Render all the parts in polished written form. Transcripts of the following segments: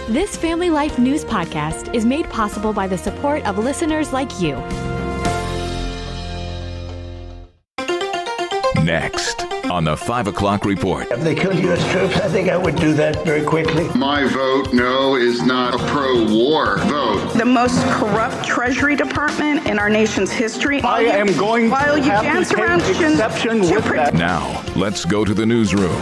This Family Life News podcast is made possible by the support of listeners like you. Next on the 5 o'clock report. If they kill U.S. troops, I think I would do that very quickly. My vote, no, is not a pro-war vote. The most corrupt Treasury Department in our nation's history. I am going while to you have dance to take around exception with that. Now, let's go to the newsroom.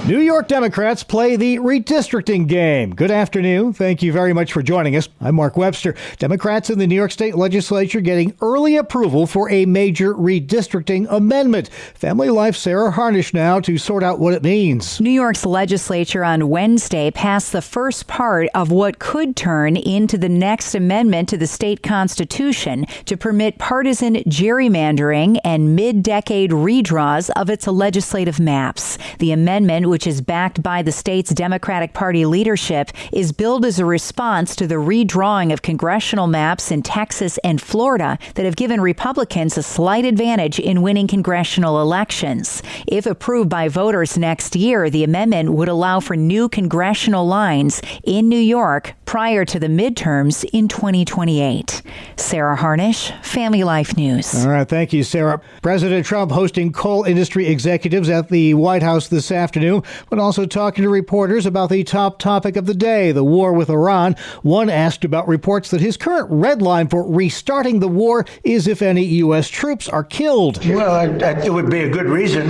New York Democrats play the redistricting game. Good afternoon. Thank you very much for joining us. I'm Mark Webster. Democrats in the New York State Legislature getting early approval for a major redistricting amendment. Family Life Sarah Harnish now to sort out what it means. New York's legislature on Wednesday passed the first part of what could turn into the next amendment to the state constitution to permit partisan gerrymandering and mid-decade redraws of its legislative maps. The amendment, which is backed by the state's Democratic Party leadership, is billed as a response to the redrawing of congressional maps in Texas and Florida that have given Republicans a slight advantage in winning congressional elections. If approved by voters next year, the amendment would allow for new congressional lines in New York prior to the midterms in 2028. Sarah Harnish, Family Life News. All right, thank you, Sarah. President Trump hosting coal industry executives at the White House this afternoon, but also talking to reporters about the top topic of the day, the war with Iran. One asked about reports that his current red line for restarting the war is if any U.S. troops are killed. Well, it would be a good reason.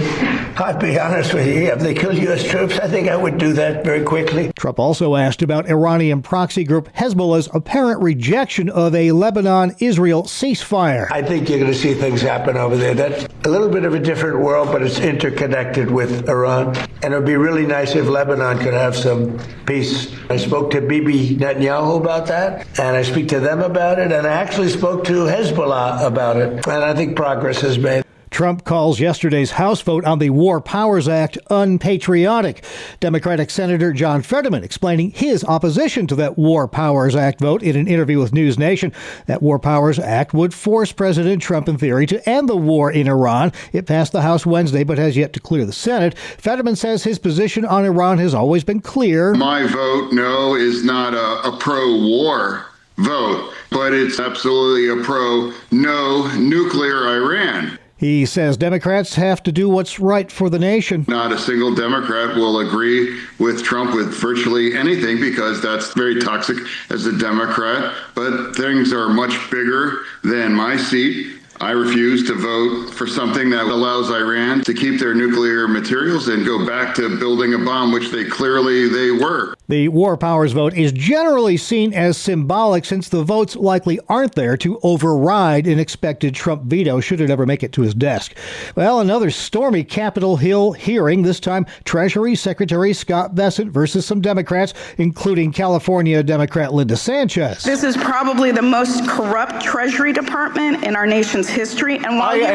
I'll be honest with you. If they kill U.S. troops, I think I would do that very quickly. Trump also asked about Iranian proxy group Hezbollah's apparent rejection of a Lebanon-Israel ceasefire. I think you're going to see things happen over there. That's a little bit of a different world, but it's interconnected with Iran. And it would be really nice if Lebanon could have some peace. I spoke to Bibi Netanyahu about that, and I speak to them about it, and I actually spoke to Hezbollah about it. And I think progress is made. Trump calls yesterday's House vote on the War Powers Act unpatriotic. Democratic Senator John Fetterman explaining his opposition to that War Powers Act vote in an interview with News Nation. That War Powers Act would force President Trump, in theory, to end the war in Iran. It passed the House Wednesday, but has yet to clear the Senate. Fetterman says his position on Iran has always been clear. My vote, no, is not a pro-war vote, but it's absolutely a pro-no nuclear Iran. He says Democrats have to do what's right for the nation. Not a single Democrat will agree with Trump with virtually anything because that's very toxic as a Democrat. But things are much bigger than my seat. I refuse to vote for something that allows Iran to keep their nuclear materials and go back to building a bomb, which they were. The War Powers vote is generally seen as symbolic since the votes likely aren't there to override an expected Trump veto should it ever make it to his desk. Well, another stormy Capitol Hill hearing, this time Treasury Secretary Scott Bessent versus some Democrats, including California Democrat Linda Sanchez. This is probably the most corrupt Treasury Department in our nation's history. And while you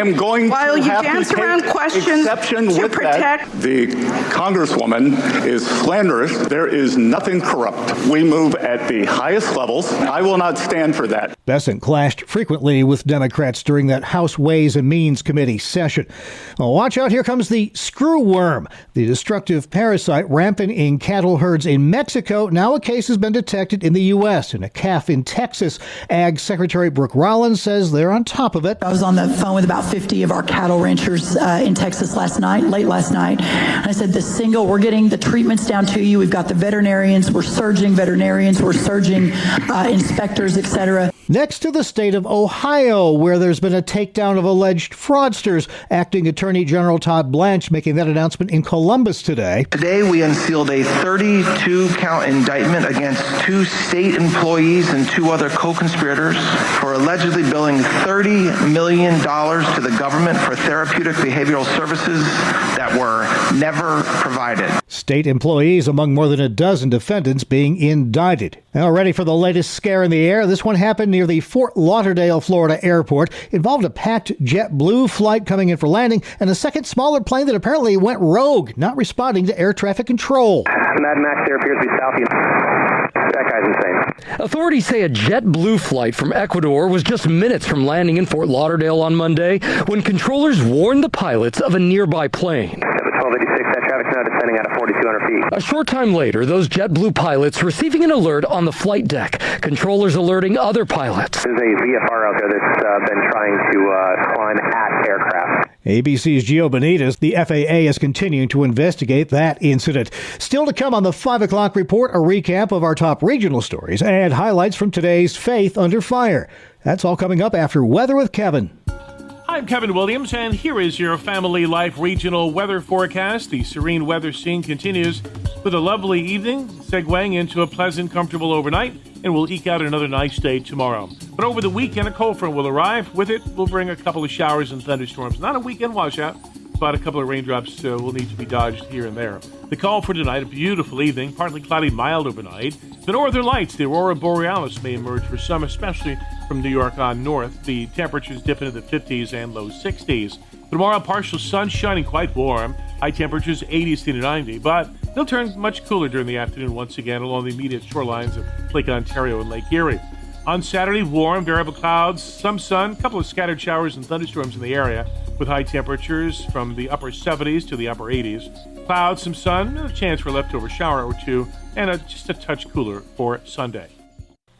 dance around questions to protect. The Congresswoman is slanderous. There is nothing corrupt. We move at the highest levels. I will not stand for that. Bessent clashed frequently with Democrats during that House Ways and Means Committee session. Well, watch out, here comes the screwworm, the destructive parasite rampant in cattle herds in Mexico. Now a case has been detected in the U.S. in a calf in Texas. Ag Secretary Brooke Rollins says they're on top of it. I was on the phone with about 50 of our cattle ranchers in Texas late last night. And I said, we're getting the treatments down to you. We've got the veterinarians, we're surging inspectors, etc. Next to the state of Ohio, where there's been a takedown of alleged fraudsters. Acting Attorney General Todd Blanche making that announcement in Columbus today. Today, we unsealed a 32-count indictment against 2 state employees and 2 other co-conspirators for allegedly billing $30 million to the government for therapeutic behavioral services that were never provided. State employees among more than a dozen defendants being indicted. Now, ready for the latest scare in the air? This one happened near the Fort Lauderdale, Florida airport. Involved a packed JetBlue flight coming in for landing and a second smaller plane that apparently went rogue, not responding to air traffic control. Mad Max there appears to be southeast. That guy's insane. Authorities say a JetBlue flight from Ecuador was just minutes from landing in Fort Lauderdale on Monday when controllers warned the pilots of a nearby plane. 1286, that traffic's now descending. landing out of 4,200 feet. A short time later, those JetBlue pilots receiving an alert on the flight deck. Controllers alerting other pilots. There's a VFR out there that's been trying to climb at aircraft. ABC's Gio Benitez. The FAA is continuing to investigate that incident. Still to come on the 5 o'clock report, a recap of our top regional stories and highlights from today's Faith Under Fire. That's all coming up after Weather with Kevin. I'm Kevin Williams, and here is your Family Life regional weather forecast. The serene weather scene continues with a lovely evening, segueing into a pleasant, comfortable overnight, and we'll eke out another nice day tomorrow. But over the weekend, a cold front will arrive. With it, we'll bring a couple of showers and thunderstorms. Not a weekend washout, but a couple of raindrops will need to be dodged here and there. The call for tonight, a beautiful evening, partly cloudy, mild overnight. The northern lights, the aurora borealis, may emerge for some, especially from New York on north. The temperatures dip into the 50s and low 60s. Tomorrow, partial sun, shining, quite warm. High temperatures 80s to 90, but they'll turn much cooler during the afternoon once again along the immediate shorelines of Lake Ontario and Lake Erie. On Saturday, warm, variable clouds, some sun, a couple of scattered showers and thunderstorms in the area, with high temperatures from the upper 70s to the upper 80s. Clouds, some sun, a chance for a leftover shower or two, and just a touch cooler for Sunday.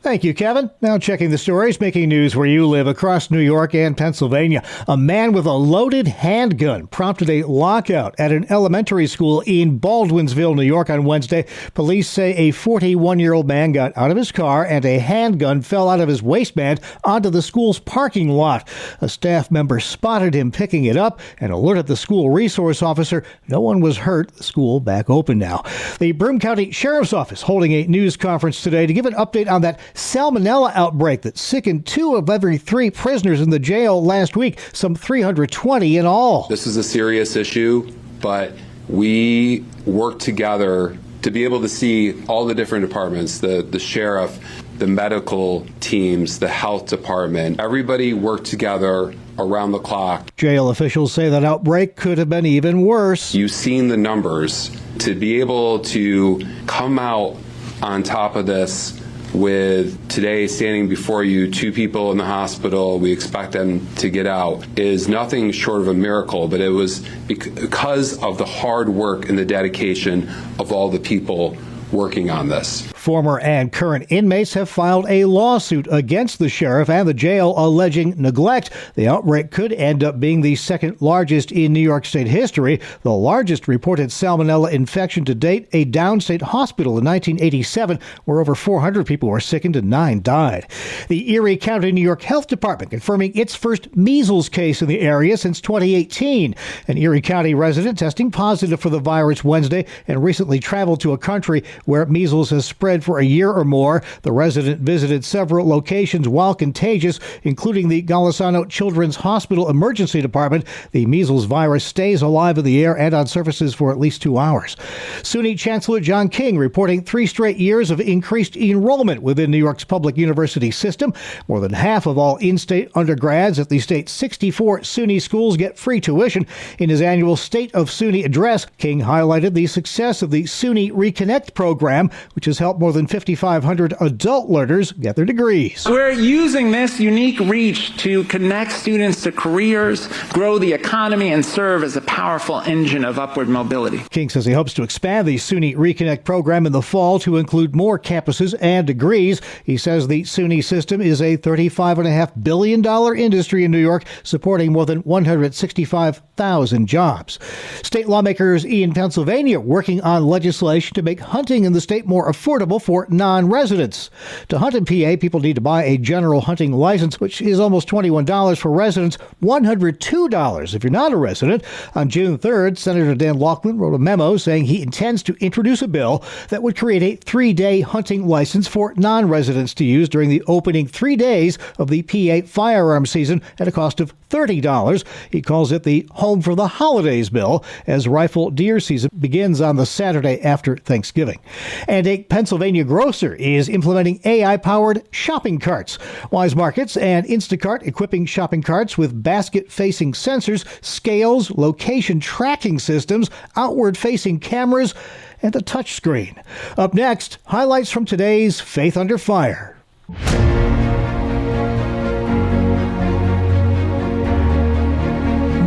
Thank you, Kevin. Now checking the stories making news where you live across New York and Pennsylvania. A man with a loaded handgun prompted a lockout at an elementary school in Baldwinsville, New York on Wednesday. Police say a 41-year-old man got out of his car and a handgun fell out of his waistband onto the school's parking lot. A staff member spotted him picking it up and alerted the school resource officer. No one was hurt. The school back open now. The Broome County Sheriff's Office holding a news conference today to give an update on that salmonella outbreak that sickened 2 of every 3 prisoners in the jail last week, some 320 in all. This is a serious issue, but we work together to be able to see all the different departments, the sheriff, the medical teams, the health department. Everybody worked together around the clock. Jail officials say that outbreak could have been even worse. You've seen the numbers. To be able to come out on top of this with today standing before you, 2 people in the hospital, we expect them to get out, is nothing short of a miracle, but it was because of the hard work and the dedication of all the people working on this. Former and current inmates have filed a lawsuit against the sheriff and the jail alleging neglect. The outbreak could end up being the second largest in New York State history. The largest reported salmonella infection to date, a downstate hospital in 1987, where over 400 people were sickened and 9 died. The Erie County, New York Health Department confirming its first measles case in the area since 2018. An Erie County resident testing positive for the virus Wednesday and recently traveled to a country where measles has spread for a year or more. The resident visited several locations while contagious, including the Golisano Children's Hospital Emergency Department. The measles virus stays alive in the air and on surfaces for at least 2 hours. SUNY Chancellor John King reporting 3 straight years of increased enrollment within New York's public university system. More than half of all in-state undergrads at the state's 64 SUNY schools get free tuition. In his annual State of SUNY address, King highlighted the success of the SUNY Reconnect program, which has helped more than 5,500 adult learners get their degrees. We're using this unique reach to connect students to careers, grow the economy, and serve as a powerful engine of upward mobility. King says he hopes to expand the SUNY Reconnect program in the fall to include more campuses and degrees. He says the SUNY system is a $35.5 billion industry in New York, supporting more than 165,000 jobs. State lawmakers in Pennsylvania working on legislation to make hunting in the state more affordable for non-residents. To hunt in PA, people need to buy a general hunting license, which is almost $21 for residents, $102 if you're not a resident. On June 3rd, Senator Dan Laughlin wrote a memo saying he intends to introduce a bill that would create a 3-day hunting license for non-residents to use during the opening 3 days of the PA firearm season at a cost of $30. He calls it the Home for the Holidays bill, as rifle deer season begins on the Saturday after Thanksgiving. And a Pennsylvania grocer is implementing AI-powered shopping carts. Wise Markets and Instacart equipping shopping carts with basket-facing sensors, scales, location tracking systems, outward-facing cameras, and a touchscreen. Up next, highlights from today's Faith Under Fire.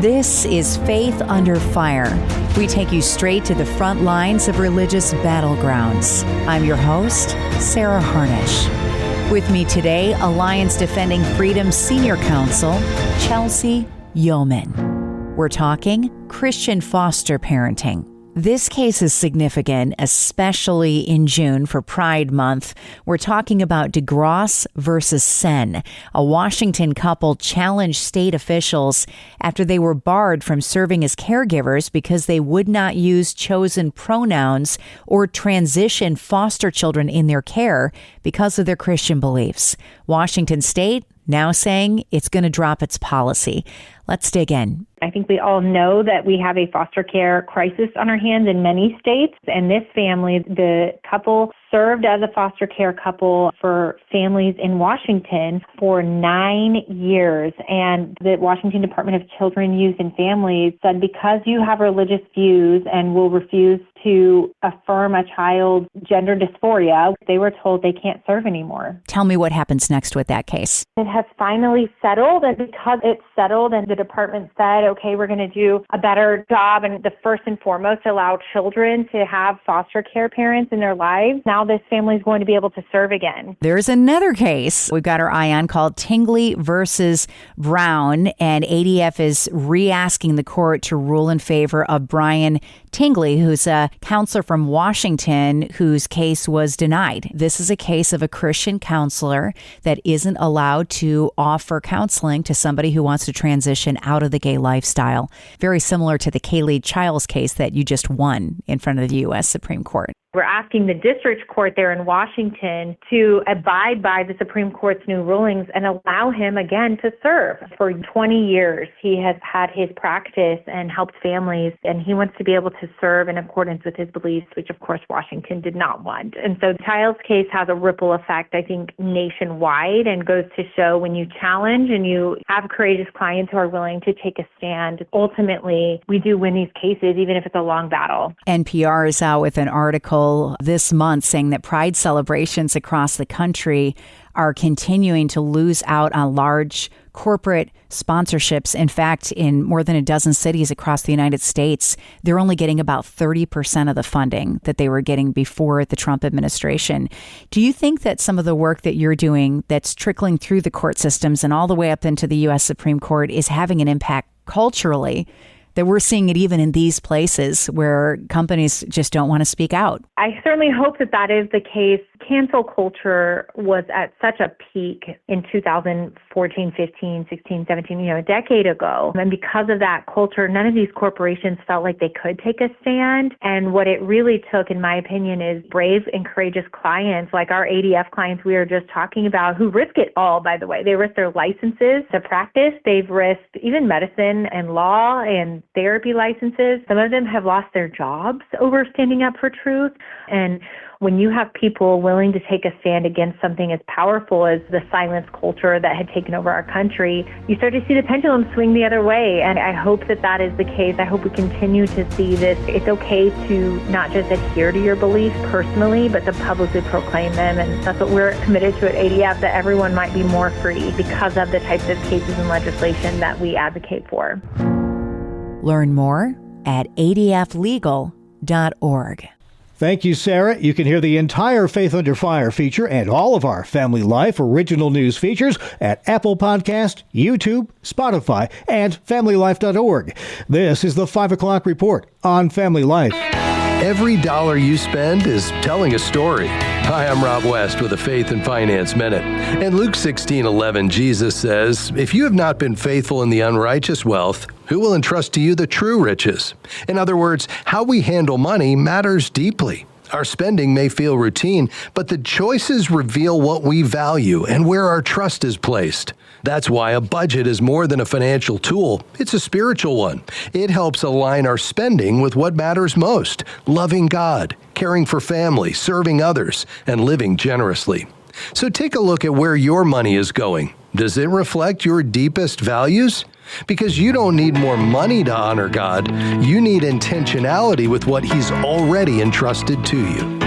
This is Faith Under Fire. We take you straight to the front lines of religious battlegrounds. I'm your host, Sarah Harnish. With me today, Alliance Defending Freedom Senior Counsel, Chelsea Yeoman. We're talking Christian foster parenting. This case is significant, especially in June for Pride Month. We're talking about DeGrosse versus Senn. A Washington couple challenged state officials after they were barred from serving as caregivers because they would not use chosen pronouns or transition foster children in their care because of their Christian beliefs. Washington State now saying it's going to drop its policy. Let's dig in. I think we all know that we have a foster care crisis on our hands in many states. And this family, the couple served as a foster care couple for families in Washington for 9 years. And the Washington Department of Children, Youth, and Families said because you have religious views and will refuse to affirm a child's gender dysphoria, they were told they can't serve anymore. Tell me what happens next with that case. It has finally settled, and because it's settled and the department said, okay, we're going to do a better job and the first and foremost allow children to have foster care parents in their lives, now this family is going to be able to serve again. There's another case we've got our eye on called Tingley versus Brown, and ADF is re-asking the court to rule in favor of Brian Tingley, who's a counselor from Washington whose case was denied. This is a case of a Christian counselor that isn't allowed to offer counseling to somebody who wants to transition out of the gay lifestyle. Very similar to the Kaylee Childs case that you just won in front of the U.S. Supreme Court. We're asking the district court there in Washington to abide by the Supreme Court's new rulings and allow him again to serve. For 20 years, he has had his practice and helped families, and he wants to be able to serve in accordance with his beliefs, which of course Washington did not want. And so the Child's case has a ripple effect, I think, nationwide, and goes to show when you challenge and you have courageous clients who are willing to take a stand, ultimately we do win these cases, even if it's a long battle. NPR is out with an article this month saying that Pride celebrations across the country are continuing to lose out on large corporate sponsorships. In fact, in more than a dozen cities across the United States, they're only getting about 30% of the funding that they were getting before the Trump administration. Do you think that some of the work that you're doing that's trickling through the court systems and all the way up into the U.S. Supreme Court is having an impact culturally, that we're seeing it even in these places where companies just don't want to speak out? I certainly hope that that is the case. Cancel culture was at such a peak in 2014, 15, 16, 17, a decade ago. And because of that culture, none of these corporations felt like they could take a stand. And what it really took, in my opinion, is brave and courageous clients like our ADF clients we were just talking about, who risk it all, by the way. They risk their licenses to practice. They've risked even medicine and law and therapy licenses. Some of them have lost their jobs over standing up for truth. And when you have people willing to take a stand against something as powerful as the silence culture that had taken over our country, you start to see the pendulum swing the other way. And I hope that that is the case. I hope we continue to see this. It's okay to not just adhere to your beliefs personally, but to publicly proclaim them. And that's what we're committed to at ADF, that everyone might be more free because of the types of cases and legislation that we advocate for. Learn more at adflegal.org. Thank you, Sarah. You can hear the entire Faith Under Fire feature and all of our Family Life original news features at Apple Podcast, YouTube, Spotify, and familylife.org. This is the 5 o'clock report on Family Life. Every dollar you spend is telling a story. Hi, I'm Rob West with a Faith and Finance Minute. In Luke 16:11, Jesus says, "If you have not been faithful in the unrighteous wealth, who will entrust to you the true riches?" In other words, how we handle money matters deeply. Our spending may feel routine, but the choices reveal what we value and where our trust is placed. That's why a budget is more than a financial tool. It's a spiritual one. It helps align our spending with what matters most: loving God, caring for family, serving others, and living generously. So take a look at where your money is going. Does it reflect your deepest values? Because you don't need more money to honor God. You need intentionality with what He's already entrusted to you.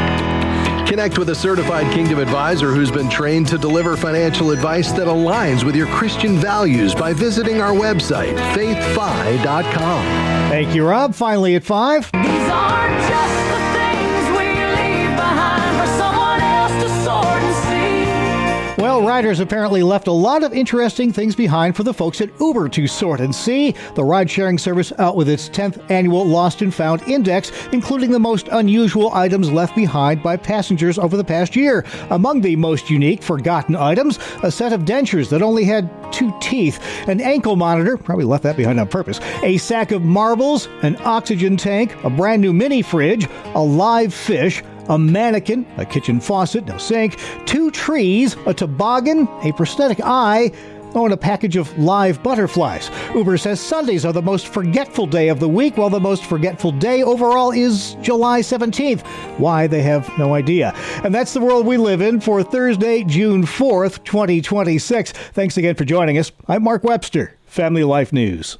Connect with a certified Kingdom advisor who's been trained to deliver financial advice that aligns with your Christian values by visiting our website, faithfi.com. Thank you, Rob. Finally at 5. These aren't just the things we leave behind for someone else to sort and see. Well, riders apparently left a lot of interesting things behind for the folks at Uber to sort and see. The ride-sharing service out with its 10th annual Lost and Found Index, including the most unusual items left behind by passengers over the past year. Among the most unique, forgotten items, a set of dentures that only had 2 teeth, an ankle monitor, probably left that behind on purpose, a sack of marbles, an oxygen tank, a brand new mini fridge, a live fish, a mannequin, a kitchen faucet, no sink, 2 trees, a toboggan, a prosthetic eye, and a package of live butterflies. Uber says Sundays are the most forgetful day of the week, while the most forgetful day overall is July 17th. Why, they have no idea. And that's the world we live in for Thursday, June 4th, 2026. Thanks again for joining us. I'm Mark Webster, Family Life News.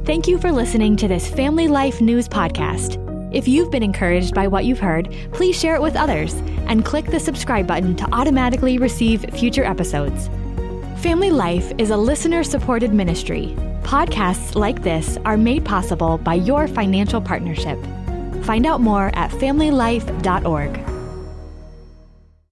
Thank you for listening to this Family Life News podcast. If you've been encouraged by what you've heard, please share it with others and click the subscribe button to automatically receive future episodes. Family Life is a listener-supported ministry. Podcasts like this are made possible by your financial partnership. Find out more at familylife.org.